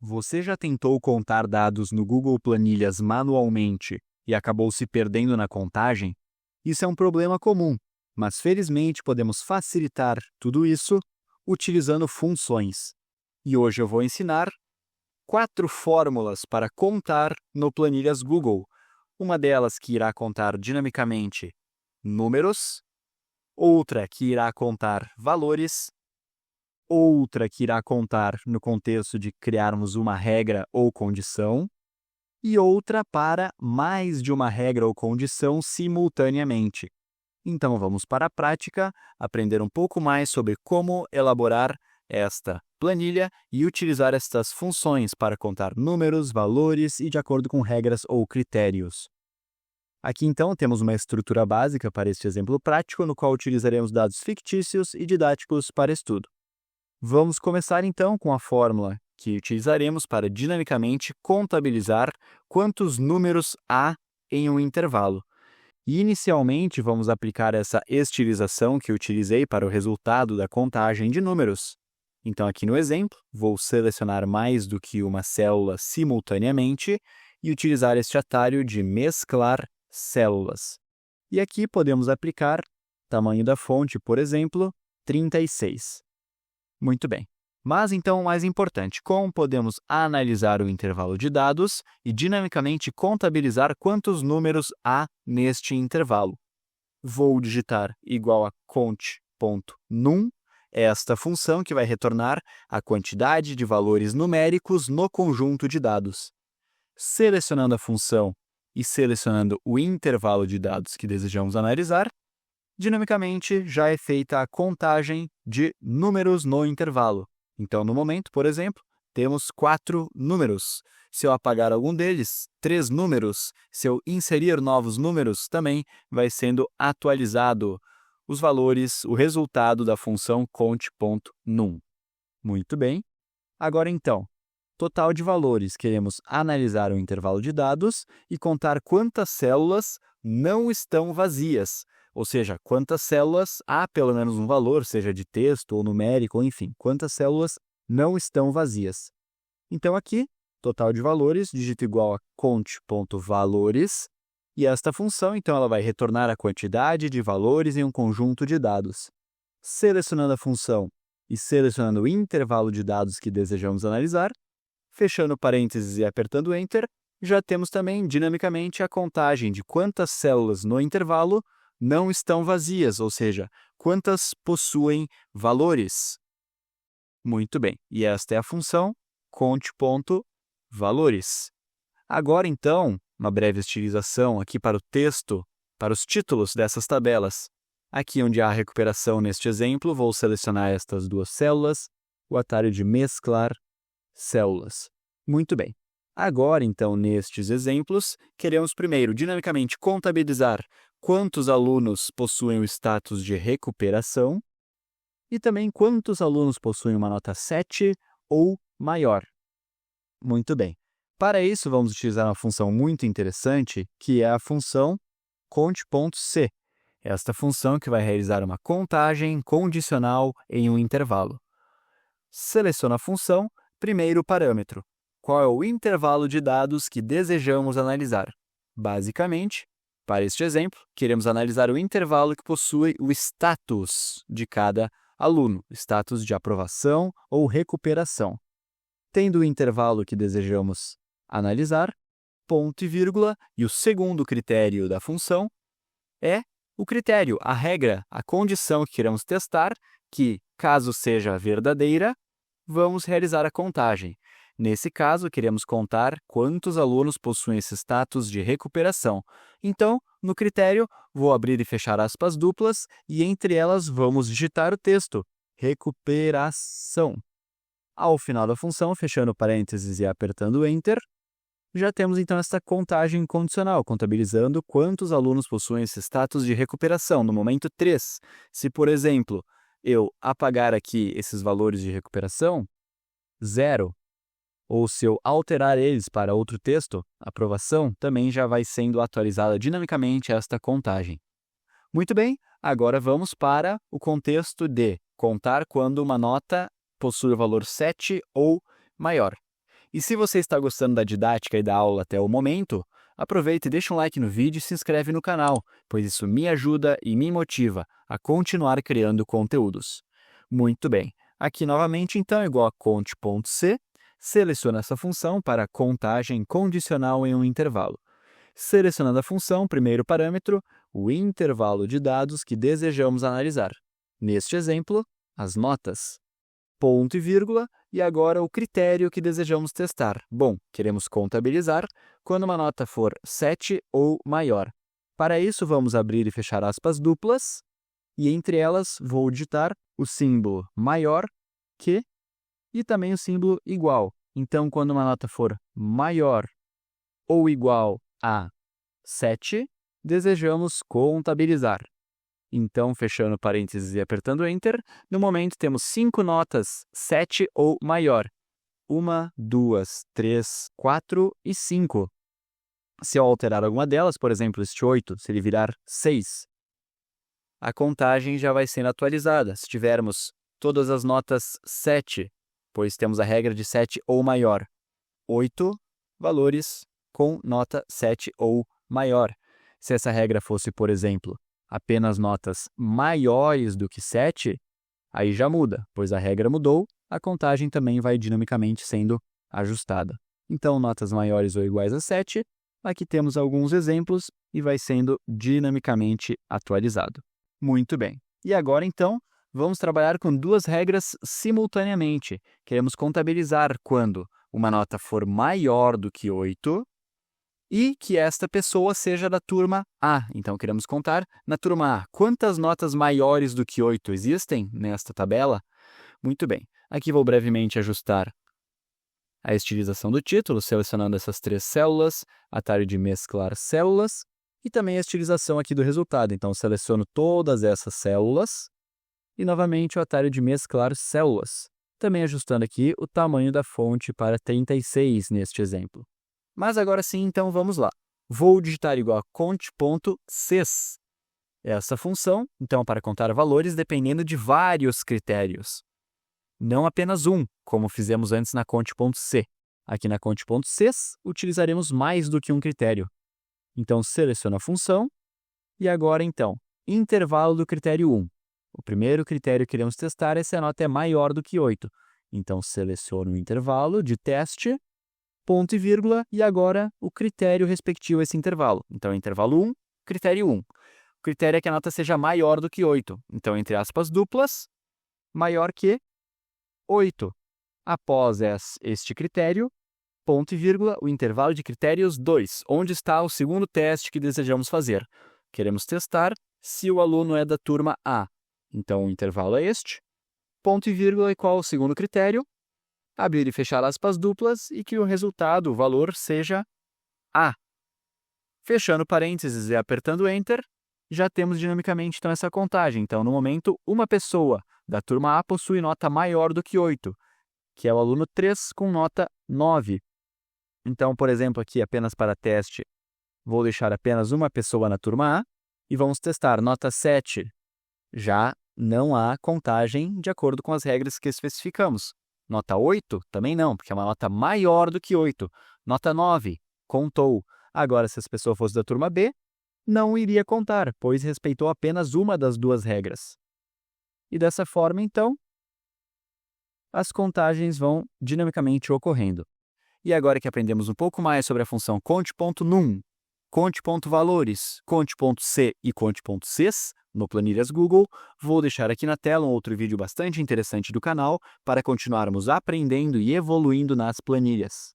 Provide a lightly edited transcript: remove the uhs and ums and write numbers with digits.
Você já tentou contar dados no Google Planilhas manualmente e acabou se perdendo na contagem? Isso é um problema comum, mas felizmente podemos facilitar tudo isso utilizando funções. E hoje eu vou ensinar 4 fórmulas para contar no Planilhas Google. Uma delas que irá contar dinamicamente números, outra que irá contar valores, outra que irá contar no contexto de criarmos uma regra ou condição, e outra para mais de uma regra ou condição simultaneamente. Então vamos para a prática, aprender um pouco mais sobre como elaborar esta planilha e utilizar estas funções para contar números, valores e de acordo com regras ou critérios. Aqui então temos uma estrutura básica para este exemplo prático, no qual utilizaremos dados fictícios e didáticos para estudo. Vamos começar então com a fórmula que utilizaremos para dinamicamente contabilizar quantos números há em um intervalo. E inicialmente vamos aplicar essa estilização que utilizei para o resultado da contagem de números. Então aqui no exemplo, vou selecionar mais do que uma célula simultaneamente e utilizar este atalho de mesclar células. E aqui podemos aplicar tamanho da fonte, por exemplo, 36. Muito bem. Mas então, o mais importante, como podemos analisar o intervalo de dados e dinamicamente contabilizar quantos números há neste intervalo? Vou digitar igual a cont.num, esta função que vai retornar a quantidade de valores numéricos no conjunto de dados. Selecionando a função e selecionando o intervalo de dados que desejamos analisar, dinamicamente já é feita a contagem de números no intervalo. Então, no momento, por exemplo, temos 4 números. Se eu apagar algum deles, 3 números. Se eu inserir novos números, também vai sendo atualizado os valores, o resultado da função cont.num. Muito bem. Agora, então, total de valores. Queremos analisar o intervalo de dados e contar quantas células não estão vazias. Ou seja, quantas células há pelo menos um valor, seja de texto ou numérico, ou enfim, quantas células não estão vazias. Então aqui, total de valores, digito igual a cont.valores, e esta função, então, ela vai retornar a quantidade de valores em um conjunto de dados. Selecionando a função e selecionando o intervalo de dados que desejamos analisar, fechando parênteses e apertando Enter, já temos também dinamicamente a contagem de quantas células no intervalo não estão vazias, ou seja, quantas possuem valores. Muito bem, e esta é a função cont.valores. Agora, então, uma breve estilização aqui para o texto, para os títulos dessas tabelas. Aqui onde há recuperação neste exemplo, vou selecionar estas 2 células, o atalho de mesclar células. Muito bem. Agora, então, nestes exemplos, queremos primeiro dinamicamente contabilizar quantos alunos possuem o status de recuperação e também quantos alunos possuem uma nota 7 ou maior. Muito bem. Para isso, vamos utilizar uma função muito interessante, que é a função cont.c. Esta função que vai realizar uma contagem condicional em um intervalo. Seleciono a função, primeiro parâmetro. Qual é o intervalo de dados que desejamos analisar? Basicamente, para este exemplo, queremos analisar o intervalo que possui o status de cada aluno, status de aprovação ou recuperação. Tendo o intervalo que desejamos analisar, ponto e vírgula, e o segundo critério da função é o critério, a regra, a condição que queremos testar, que, caso seja verdadeira, vamos realizar a contagem. Nesse caso, queremos contar quantos alunos possuem esse status de recuperação. Então, no critério, vou abrir e fechar aspas duplas e entre elas vamos digitar o texto recuperação. Ao final da função, fechando parênteses e apertando Enter, já temos então essa contagem condicional, contabilizando quantos alunos possuem esse status de recuperação. No momento 3, se, por exemplo, eu apagar aqui esses valores de recuperação, 0, ou se eu alterar eles para outro texto, aprovação, também já vai sendo atualizada dinamicamente esta contagem. Muito bem, agora vamos para o contexto de contar quando uma nota possui o valor 7 ou maior. E se você está gostando da didática e da aula até o momento, aproveita e deixa um like no vídeo e se inscreve no canal, pois isso me ajuda e me motiva a continuar criando conteúdos. Muito bem, aqui novamente então igual a conte.c, seleciona essa função para contagem condicional em um intervalo. Selecionando a função, primeiro parâmetro, o intervalo de dados que desejamos analisar. Neste exemplo, as notas. Ponto e vírgula, e agora o critério que desejamos testar. Bom, queremos contabilizar quando uma nota for 7 ou maior. Para isso, vamos abrir e fechar aspas duplas, e entre elas vou digitar o símbolo maior que e também o símbolo igual. Então, quando uma nota for maior ou igual a 7, desejamos contabilizar. Então, fechando parênteses e apertando Enter, no momento temos 5 notas 7 ou maior. 1, 2, 3, 4 e 5. Se eu alterar alguma delas, por exemplo, este 8, se ele virar 6, a contagem já vai sendo atualizada. Se tivermos todas as notas 7, pois temos a regra de 7 ou maior, 8 valores com nota 7 ou maior. Se essa regra fosse, por exemplo, apenas notas maiores do que 7, aí já muda, pois a regra mudou, a contagem também vai dinamicamente sendo ajustada. Então, notas maiores ou iguais a 7, aqui temos alguns exemplos e vai sendo dinamicamente atualizado. Muito bem. E agora, então, vamos trabalhar com duas regras simultaneamente. Queremos contabilizar quando uma nota for maior do que 8 e que esta pessoa seja da turma A. Então, queremos contar na turma A. Quantas notas maiores do que 8 existem nesta tabela? Muito bem. Aqui vou brevemente ajustar a estilização do título, selecionando essas 3 células, atalho de mesclar células, e também a estilização aqui do resultado. Então, seleciono todas essas células, e novamente o atalho de mesclar células. Também ajustando aqui o tamanho da fonte para 36 neste exemplo. Mas agora sim, então vamos lá. Vou digitar igual a conte.sys. Essa função, então, para contar valores dependendo de vários critérios. Não apenas um, como fizemos antes na conte.c. Aqui na conte.sys, utilizaremos mais do que um critério. Então, seleciono a função. E agora, então, intervalo do critério 1. O primeiro critério que queremos testar é se a nota é maior do que 8. Então, seleciono o intervalo de teste, ponto e vírgula, e agora o critério respectivo a esse intervalo. Então, intervalo 1, critério 1. O critério é que a nota seja maior do que 8. Então, entre aspas duplas, maior que 8. Após este critério, ponto e vírgula, o intervalo de critérios 2, onde está o segundo teste que desejamos fazer. Queremos testar se o aluno é da turma A. Então, o intervalo é este, ponto e vírgula, e qual o segundo critério? Abrir e fechar aspas duplas e que o resultado, o valor, seja A. Fechando parênteses e apertando Enter, já temos dinamicamente então essa contagem. Então, no momento, uma pessoa da turma A possui nota maior do que 8, que é o aluno 3 com nota 9. Então, por exemplo, aqui apenas para teste, vou deixar apenas uma pessoa na turma A e vamos testar nota 7. Já não há contagem de acordo com as regras que especificamos. Nota 8 também não, porque é uma nota maior do que 8. Nota 9, contou. Agora, se essa pessoa fosse da turma B, não iria contar, pois respeitou apenas uma das duas regras. E dessa forma, então, as contagens vão dinamicamente ocorrendo. E agora que aprendemos um pouco mais sobre a função conte.num, conte.valores, conte.c e conte.sys no Planilhas Google, vou deixar aqui na tela um outro vídeo bastante interessante do canal para continuarmos aprendendo e evoluindo nas planilhas.